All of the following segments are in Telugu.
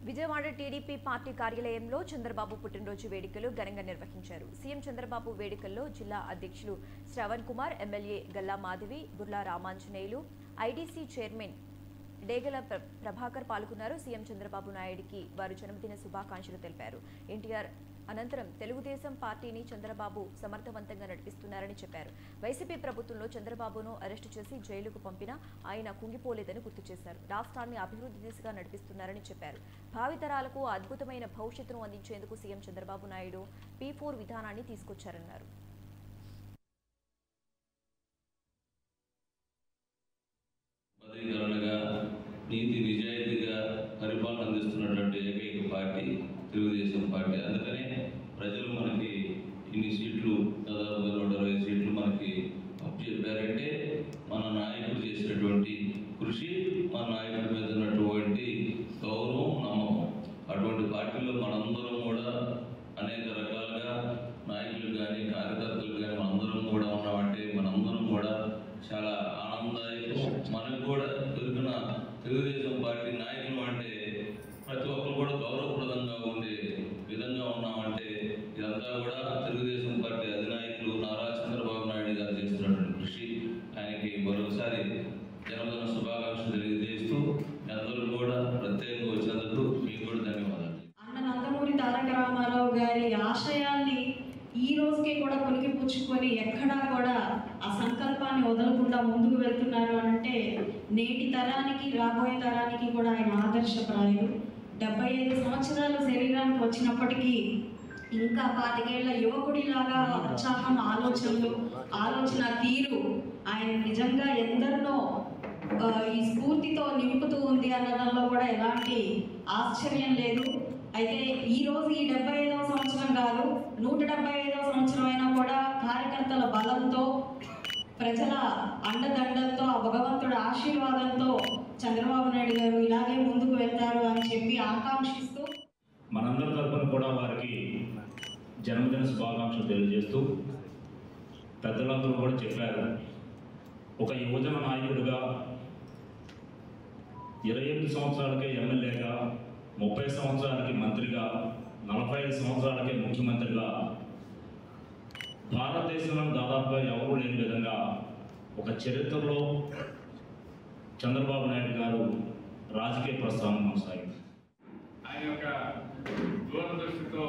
విజయవాడ టీడీపీ పార్టీ కార్యాలయంలో చంద్రబాబు పుట్టినరోజు వేడుకలు ఘనంగా నిర్వహించారు. సీఎం చంద్రబాబు వేడుకల్లో జిల్లా అధ్యక్షులు Shravan Kumar, MLA Galla Madhavi, Burla Ramanjaneyulu, IDC chairman Degala Prabhakar పాల్గొన్నారు. సీఎం చంద్రబాబు నాయుడికి వారు జన్మదిన శుభాకాంక్షలు తెలిపారు. ఎన్టీఆర్ అనంతరం తెలుగుదేశం పార్టీని చంద్రబాబు సమర్థవంతంగా నడిపిస్తున్నారని చెప్పారు. వైసీపీ ప్రభుత్వంలో చంద్రబాబును అరెస్టు చేసి జైలుకు పంపినా ఆయన కుంగిపోలేదని గుర్తు చేశారు. రాష్ట్రాన్ని అభివృద్ధి దిశగా నడిపిస్తున్నారని చెప్పారు. భావితరాలకు అద్భుతమైన భవిష్యత్తును అందించేందుకు సీఎం చంద్రబాబు నాయుడు P4 విధానాన్ని తీసుకొచ్చారన్నారు. నీతి నిజాయితీగా పరిపాలన అందిస్తున్నటువంటి ఏకైక పార్టీ తెలుగుదేశం పార్టీ. అందుకనే ప్రజలు మనకి ఇన్ని సీట్లు, దాదాపుగా 120 సీట్లు మనకి చెప్పారంటే మన నాయకుడు చేసినటువంటి కృషి, మన నాయకుడి మీద ఉన్నటువంటి గౌరవం, నమ్మకం. అటువంటి పార్టీలో మనందరం కూడా అనేక రకాలుగా నాయకులు కానీ కార్యకర్తలు కానీ మనందరం కూడా ఉన్నామంటే మనందరం కూడా చాలా ఆనందదాయకం. మనకు కూడా దొరికిన తెలుగుదేశం పార్టీ నాయకులు అంటే ప్రతి ఒక్కరు కూడా గౌరవప్రదంగా ఉండే విధంగా ఉన్నామంటే ఇదంతా కూడా తెలుగుదేశం పార్టీ అధినాయకులు నారా చంద్రబాబు నాయుడు గారు చేస్తున్నటువంటి కృషి. ఆయనకి మరొకసారి జన్మదిన శుభాకాంక్షలు తెలియజేస్తూ అందరూ కూడా ప్రత్యేకంగా వచ్చినందుకు మీకు కూడా ధన్యవాదాలు. అన్న నందమూరి తారక రామారావు గారి ఆశయాల్ని ఈ రోజుకి కూడా పుచ్చుకొని ఎక్కడా కూడా ఆ సంకల్పాన్ని వదలకుండా ముందుకు వెళ్తున్నారు అంటే నేటి తరానికి రాబోయే తరానికి కూడా ఆయన ఆదర్శప్రాయులు. 75 సంవత్సరాలు శరీరానికి వచ్చినప్పటికీ ఇంకా 25 ఏళ్ల యువకుడిలాగా ఉత్సాహం, ఆలోచన తీరు ఆయన నిజంగా ఎందరినో ఈ స్ఫూర్తితో నింపుతూ ఉంది అనడంలో కూడా ఎలాంటి ఆశ్చర్యం లేదు. అయితే ఈరోజు ఈ 75వ సంవత్సరం కాదు, 175వ సంవత్సరం అయినా కూడా కార్యకర్తల బలంతో, ప్రజల అండదండలతో, ఆ భగవంతుడి ఆశీర్వాదంతో చంద్రబాబు నాయుడు గారు ఇలాగే ముందుకు వెళ్తారు అని చెప్పి ఆకాంక్షిస్తూ మనందరి తరఫున కూడా వారికి జన్మదిన శుభాకాంక్షలు తెలియజేస్తూ పెద్దలందరూ కూడా చెప్పారు. ఒక యువజన నాయకుడిగా 28 సంవత్సరాలకే ఎమ్మెల్యేగా, 30 సంవత్సరాలకి మంత్రిగా, 45 సంవత్సరాలకే ముఖ్యమంత్రిగా భారతదేశంలో దాదాపుగా ఎవరూ లేని విధంగా ఒక చరిత్రలో చంద్రబాబు నాయుడు గారు రాజకీయ ప్రస్థానం కొనసాగింది. ఆయన యొక్క దూరదృష్టితో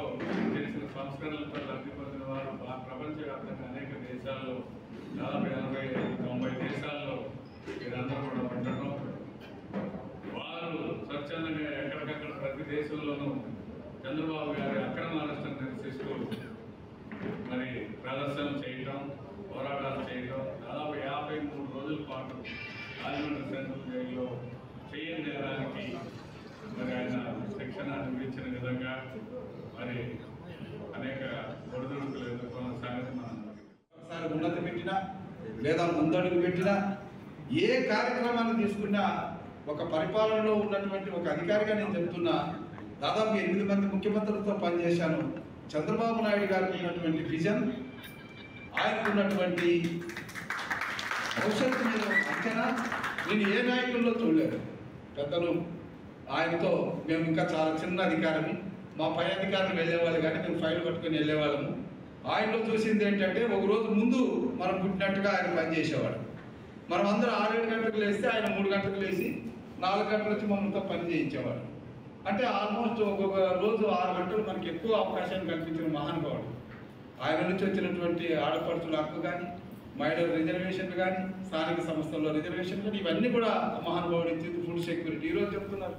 చేసిన సంస్కరణలతో లబ్ధి పొందిన వారు ప్రపంచవ్యాప్తంగా అనేక దేశాల్లో, దాదాపు 80-90 దేశాల్లో వీరందరూ కూడా ఉండటం, వారు స్వచ్ఛందంగా ఎక్కడికక్కడ ప్రతి దేశంలోనూ చంద్రబాబు గారి అక్రమ అరెస్టును నిరసిస్తూ మరి ప్రదర్శనలు చేయటం, పోరాటాలు చేయటం, దాదాపు 53 రోజుల పాటు రాజమండ్రి సెంట్రల్ జైల్లో చేయని నేరానికి మరి ఆయన శిక్షణ అందించిన విధంగా మరి అనేక ఒడిదుడుకులు ఎదుర్కొన్న సంగతి మనం ఒకసారి ఉన్నతి పెట్టినా లేదా ముందడుగు పెట్టినా ఏ కార్యక్రమాన్ని తీసుకున్నా ఒక పరిపాలనలో ఉన్నటువంటి ఒక అధికారిగా నేను చెప్తున్నా, దాదాపు 8 మంది ముఖ్యమంత్రులతో పనిచేశాను. చంద్రబాబు నాయుడు గారికి ఉన్నటువంటి విజన్, ఆయనకు ఉన్నటువంటి భవిష్యత్తు మీద అంచనా నేను ఏ నాయకుల్లో చూడలేదు. పెద్దలు ఆయనతో మేము ఇంకా చాలా చిన్న అధికారమి, మా పై అధికారులు వెళ్ళేవాళ్ళు కానీ మేము ఫైల్ పట్టుకొని వెళ్ళేవాళ్ళము. ఆయనలో చూసింది ఏంటంటే ఒకరోజు ముందు మనం పుట్టినట్టుగా ఆయన పనిచేసేవాడు. మనం అందరూ 6-7 గంటలకు లేస్తే ఆయన 3 గంటలకు లేచి 4 గంటలు వచ్చి మమ్మల్తో పని చేయించేవాడు. అంటే ఆల్మోస్ట్ ఒక్కొక్క రోజు 6 గంటలు మనకి ఎక్కువ అవకాశాన్ని కల్పించిన మహానుభావుడు. ఆయన నుంచి వచ్చినటువంటి ఆడపడుచుల హక్కు కానీ, మైనర్ రిజర్వేషన్లు కానీ, స్థానిక సంస్థల్లో రిజర్వేషన్లు కానీ, ఇవన్నీ కూడా మహానుభావుడు ఇచ్చింది. ఫుడ్ సెక్యూరిటీ ఈరోజు చెప్తున్నారు.